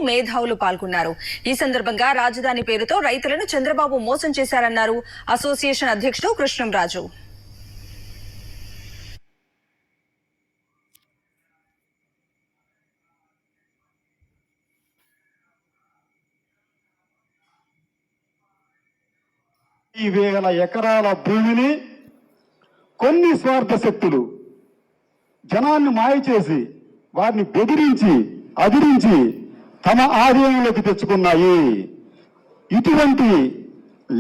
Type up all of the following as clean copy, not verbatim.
మేధావులు పాల్గొన్నారు. ఈ సందర్భంగా రాజధాని పేరుతో రైతులను చంద్రబాబు మోసం చేశారన్నారు అసోసియేషన్ అధ్యక్షుడు కృష్ణంరాజు. ఈ వేల ఎకరాల భూమిని కొన్ని స్వార్థ శక్తులు జనాన్ని మాయ చేసి వారిని బెదిరించి అదిరించి తమ ఆధీనంలోకి తెచ్చుకున్నాయి. ఇటువంటి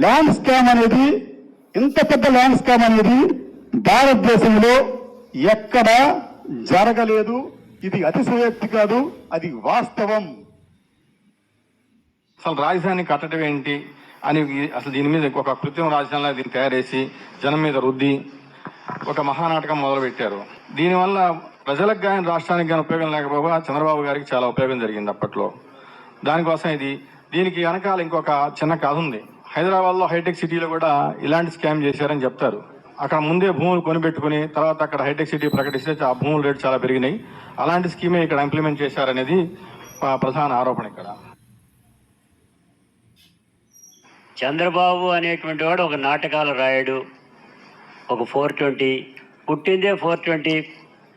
ల్యాండ్ స్కామ్ అనేది, ఇంత పెద్ద ల్యాండ్ స్కామ్ అనేది భారతదేశంలో ఎక్కడా జరగలేదు. ఇది అతిశయోక్తి కాదు, అది వాస్తవం. అసలు రాజధాని కట్టడం ఏంటి అని అసలు దీని మీద ఒక కృత్రిమ రాజధానిలో దీన్ని తయారు చేసి జనం మీద రుద్ది ఒక మహానాటకం మొదలుపెట్టారు. దీనివల్ల ప్రజలకు కానీ రాష్ట్రానికి కానీ ఉపయోగం లేకపోగా చంద్రబాబు గారికి చాలా ఉపయోగం జరిగింది అప్పట్లో. దానికోసం దీనికి వెనకాల ఇంకొక చిన్న కథ ఉంది. హైదరాబాద్లో హైటెక్ సిటీలో కూడా ఇలాంటి స్కామ్ చేశారని చెప్తారు. అక్కడ ముందే భూములు కొనిపెట్టుకుని తర్వాత అక్కడ హైటెక్ సిటీ ప్రకటిస్తే ఆ భూముల రేటు చాలా పెరిగినాయి. అలాంటి స్కీమే ఇక్కడ ఇంప్లిమెంట్ చేశారనేది ప్రధాన ఆరోపణ. ఇక్కడ చంద్రబాబు అనేటువంటి వాడు ఒక నాటకాలు రాయడు, ఒక 420 పుట్టిందే 420,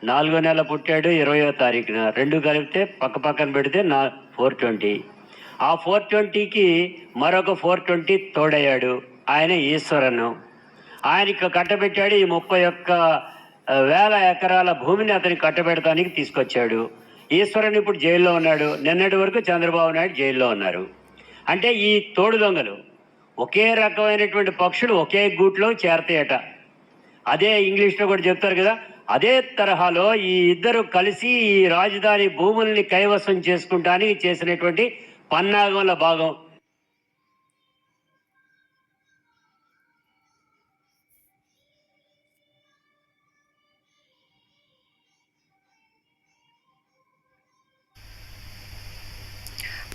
4వ నెల పుట్టాడు 20వ తారీఖున, రెండు కలిపితే పక్కన పెడితే 420. ఆ 420కి మరొక 420 తోడయ్యాడు ఆయన ఈశ్వరను. ఆయనకి కట్టబెట్టాడు. ఈ 31,000 ఎకరాల భూమిని అతనికి కట్టబెడటానికి తీసుకొచ్చాడు. ఈశ్వరన్ ఇప్పుడు జైల్లో ఉన్నాడు. నిన్నటి వరకు చంద్రబాబు నాయుడు జైల్లో ఉన్నారు. అంటే ఈ తోడు దొంగలు ఒకే రకమైనటువంటి పక్షులు ఒకే గూట్లో చేరతాయట. అదే ఇంగ్లీష్లో కూడా చెప్తారు కదా, అదే తరహాలో ఈ ఇద్దరు కలిసి ఈ రాజధాని భూముల్ని కైవసం చేసుకుంటానికి చేసినటువంటి పన్నాగంలో భాగం.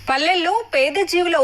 పల్లెల్లో పేద జీవుల